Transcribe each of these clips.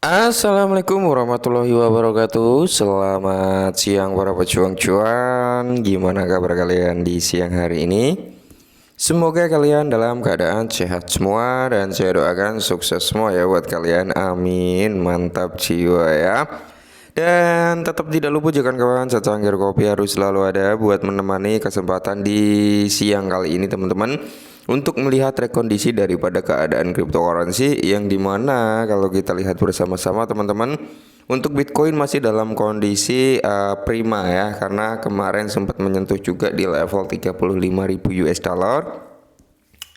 Assalamualaikum warahmatullahi wabarakatuh. Selamat siang para pejuang cuan. Gimana kabar kalian di siang hari ini? Semoga kalian dalam keadaan sehat semua dan saya doakan sukses semua ya buat kalian. Amin. Mantap jiwa ya. Dan tetap tidak lupa jangan kawan, secangkir kopi harus selalu ada buat menemani kesempatan di siang kali ini teman-teman, untuk melihat rekondisi daripada keadaan cryptocurrency yang dimana kalau kita lihat bersama-sama teman-teman, untuk Bitcoin masih dalam kondisi prima ya, karena kemarin sempat menyentuh juga di level 35.000 US dollar.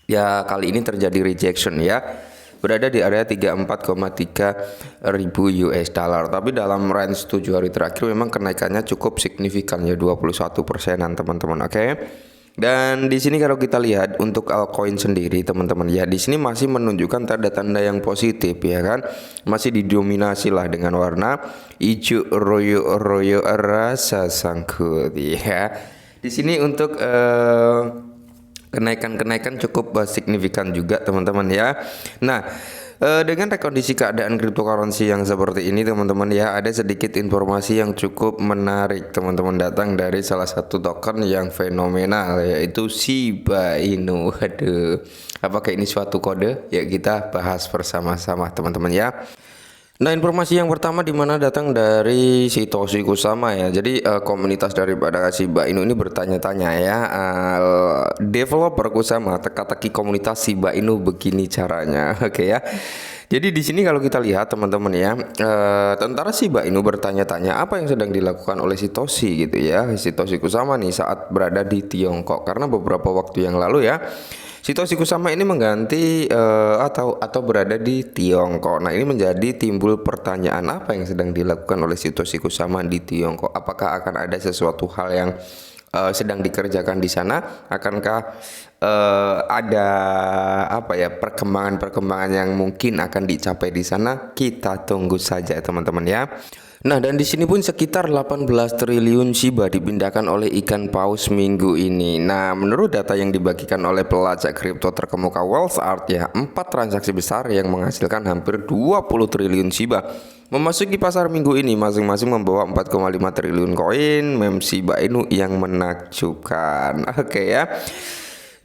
Ya kali ini terjadi rejection ya, berada di area 34,3 ribu US dollar. Tapi dalam range 7 hari terakhir memang kenaikannya cukup signifikan ya, 21%-an teman-teman. Oke. Dan di sini kalau kita lihat untuk altcoin sendiri teman-teman ya, di sini masih menunjukkan tanda-tanda yang positif ya kan. Masih didominasi lah dengan warna hijau royo-royo rasa sangkut ya. Di sini untuk kenaikan cukup signifikan juga teman-teman ya. Nah, dengan rekondisi keadaan cryptocurrency yang seperti ini teman-teman ya, ada sedikit informasi yang cukup menarik teman-teman, datang dari salah satu token yang fenomenal, yaitu Shiba Inu. Waduh, apakah ini suatu kode? Ya kita bahas bersama-sama teman-teman ya. Nah, informasi yang pertama dimana datang dari Satoshi Kusama ya. Jadi komunitas daripada Shiba Inu ini bertanya-tanya ya, developer Kusama teka-teki komunitas Shiba Inu begini caranya. Oke ya. Jadi di sini kalau kita lihat teman-teman ya, tentara Shiba Inu bertanya-tanya apa yang sedang dilakukan oleh Satoshi gitu ya. Satoshi Kusama nih saat berada di Tiongkok, karena beberapa waktu yang lalu ya Satoshi Kusama ini mengganti atau berada di Tiongkok. Nah, ini menjadi timbul pertanyaan, apa yang sedang dilakukan oleh Satoshi Kusama di Tiongkok? Apakah akan ada sesuatu hal yang sedang dikerjakan di sana? Akankah ada apa ya, perkembangan-perkembangan yang mungkin akan dicapai di sana? Kita tunggu saja teman-teman ya. Nah, dan di sini pun sekitar 18 triliun Shiba dipindahkan oleh ikan paus minggu ini. Nah, menurut data yang dibagikan oleh pelacak kripto terkemuka Wealthart ya, 4 transaksi besar yang menghasilkan hampir 20 triliun Shiba memasuki pasar minggu ini, masing-masing membawa 4,5 triliun koin meme Shiba Inu yang menakjubkan. Oke ya.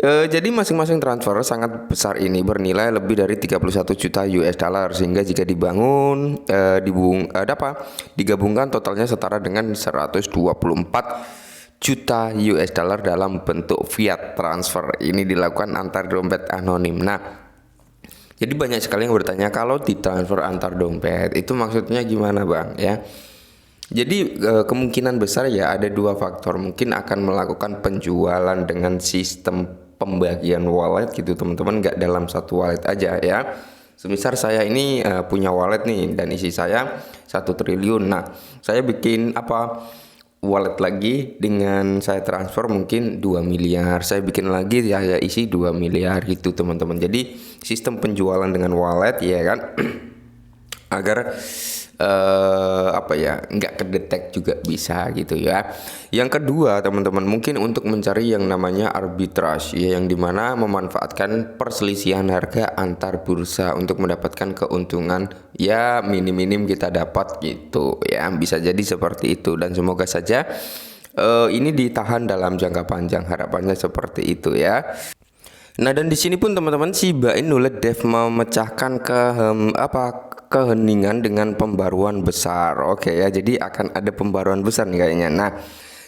Jadi masing-masing transfer sangat besar ini bernilai lebih dari 31 juta US dollar, sehingga jika dibangun digabungkan totalnya setara dengan 124 juta US dollar dalam bentuk fiat transfer. Ini dilakukan antar dompet anonim. Nah, jadi banyak sekali yang bertanya, kalau ditransfer antar dompet itu maksudnya gimana Bang ya? Jadi kemungkinan besar ya ada dua faktor, mungkin akan melakukan penjualan dengan sistem pembagian wallet gitu teman-teman, nggak dalam satu wallet aja ya. Semisal saya ini punya wallet nih dan isi saya 1 triliun. Nah, saya bikin wallet lagi dengan saya transfer mungkin 2 miliar. Saya bikin lagi ya, saya isi 2 miliar gitu teman-teman. Jadi sistem penjualan dengan wallet ya kan. Agar nggak kedetek juga bisa gitu ya. Yang kedua teman-teman, mungkin untuk mencari yang namanya arbitrage ya, yang dimana memanfaatkan perselisihan harga antar bursa untuk mendapatkan keuntungan ya, minim-minim kita dapat gitu ya, bisa jadi seperti itu. Dan semoga saja ini ditahan dalam jangka panjang, harapannya seperti itu ya. Nah, dan di sini pun teman-teman, Shiba Inu Dev memecahkan keheningan dengan pembaruan besar. Oke ya, jadi akan ada pembaruan besar nih kayaknya. Nah,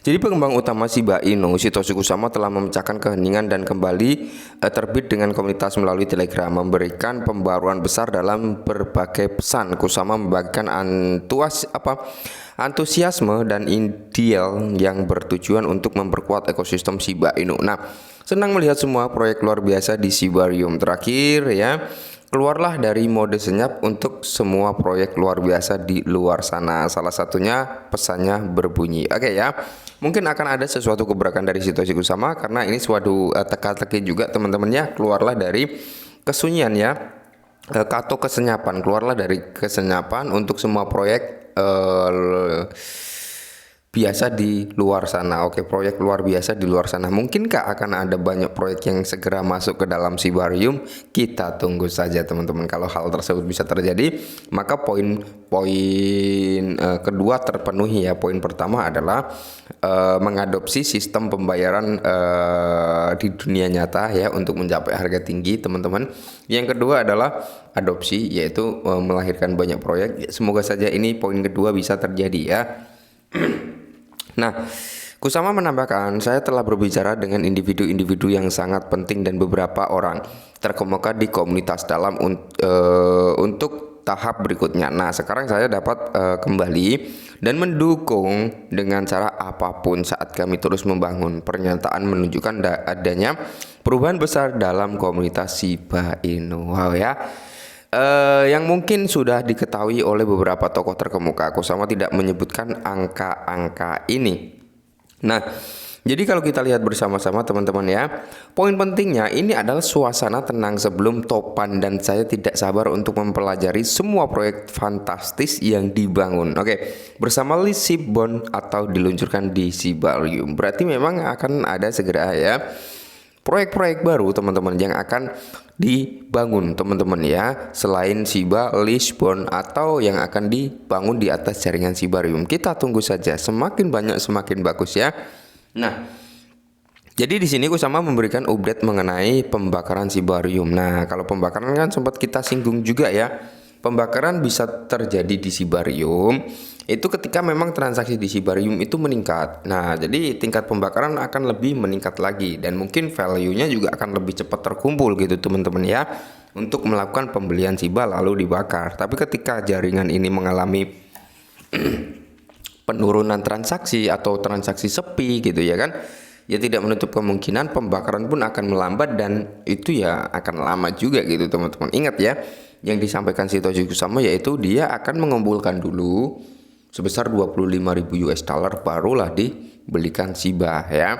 jadi pengembang utama Shiba Inu, Satoshi Kusama, telah memecahkan keheningan dan kembali terbit dengan komunitas melalui Telegram, memberikan pembaruan besar dalam berbagai pesan. Kusama membagikan antusiasme dan ideal yang bertujuan untuk memperkuat ekosistem Shiba Inu. Nah, senang melihat semua proyek luar biasa di Shibarium. Terakhir ya, keluarlah dari mode senyap untuk semua proyek luar biasa di luar sana. Salah satunya pesannya berbunyi. Oke ya, mungkin akan ada sesuatu gebrakan dari Satoshi Kusama, karena ini suatu teka-teki juga teman-teman ya. Keluarlah dari kesunyian ya, atau kesenyapan. Keluarlah dari kesenyapan untuk semua proyek biasa di luar sana. Oke, proyek luar biasa di luar sana. Mungkinkah akan ada banyak proyek yang segera masuk ke dalam Sibarium? Kita tunggu saja teman-teman. Kalau hal tersebut bisa terjadi, maka poin kedua terpenuhi ya. Poin pertama adalah mengadopsi sistem pembayaran di dunia nyata ya untuk mencapai harga tinggi teman-teman. Yang kedua adalah adopsi, yaitu melahirkan banyak proyek. Semoga saja ini poin kedua bisa terjadi ya. Nah, Kusama menambahkan, saya telah berbicara dengan individu-individu yang sangat penting dan beberapa orang terkemuka di komunitas dalam untuk tahap berikutnya. Nah, sekarang saya dapat kembali dan mendukung dengan cara apapun saat kami terus membangun. Pernyataan menunjukkan adanya perubahan besar dalam komunitas Shiba Inu. Wow ya. Yang mungkin sudah diketahui oleh beberapa tokoh terkemuka. Kusama tidak menyebutkan angka-angka ini. Nah, jadi kalau kita lihat bersama-sama teman-teman ya, poin pentingnya ini adalah suasana tenang sebelum topan, dan saya tidak sabar untuk mempelajari semua proyek fantastis yang dibangun. Oke, bersama Lisibon atau diluncurkan di Sibarium. Berarti memang akan ada segera ya proyek-proyek baru teman-teman yang akan dibangun teman-teman ya, selain Shiba Lisbon atau yang akan dibangun di atas jaringan Sibarium. Kita tunggu saja, semakin banyak semakin bagus ya. Nah, jadi di sini Kusama memberikan update mengenai pembakaran Sibarium. Nah, kalau pembakaran kan sempat kita singgung juga ya. Pembakaran bisa terjadi di Sibarium itu ketika memang transaksi di Sibarium itu meningkat. Nah, jadi tingkat pembakaran akan lebih meningkat lagi, dan mungkin value-nya juga akan lebih cepat terkumpul gitu teman-teman ya, untuk melakukan pembelian Shiba lalu dibakar. Tapi ketika jaringan ini mengalami penurunan transaksi atau transaksi sepi gitu ya kan, ya tidak menutup kemungkinan pembakaran pun akan melambat, dan itu ya akan lama juga gitu teman-teman. Ingat ya, yang disampaikan Satoshi Kusama yaitu dia akan mengumpulkan dulu sebesar 25.000 US dollar barulah dibelikan Shiba ya.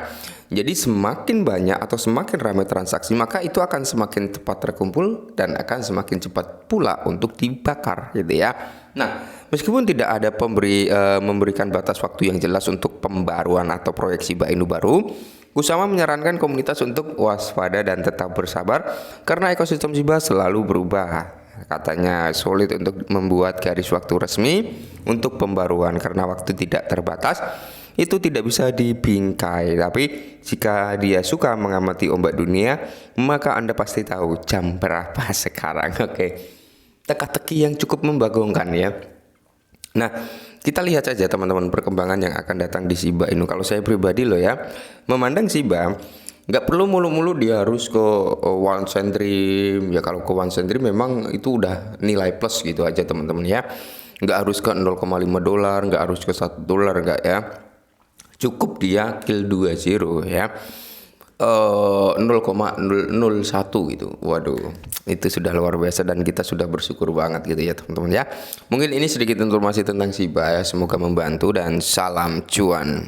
Jadi semakin banyak atau semakin ramai transaksi, maka itu akan semakin cepat terkumpul dan akan semakin cepat pula untuk dibakar gitu ya. Nah, meskipun tidak ada memberikan batas waktu yang jelas untuk pembaruan atau proyek Shiba Inu baru, Kusama menyarankan komunitas untuk waspada dan tetap bersabar karena ekosistem Shiba selalu berubah. Katanya sulit untuk membuat garis waktu resmi untuk pembaruan karena waktu tidak terbatas. Itu tidak bisa dibingkai, tapi jika dia suka mengamati ombak dunia, maka Anda pasti tahu jam berapa sekarang. Oke, teka-teki yang cukup membagongkan ya. Nah, kita lihat saja teman-teman perkembangan yang akan datang di Shiba Inu. Kalau saya pribadi loh ya, memandang Shiba nggak perlu mulu-mulu dia harus ke one centrim ya. Kalau ke one centrim memang itu udah nilai plus gitu aja teman-teman ya. Nggak harus ke 0,5 dolar, nggak harus ke 1 dolar, nggak ya. Cukup dia kill 20 ya. 0,001 gitu. Waduh, itu sudah luar biasa dan kita sudah bersyukur banget gitu ya teman-teman ya. Mungkin ini sedikit informasi tentang Shiba ya, semoga membantu dan salam cuan.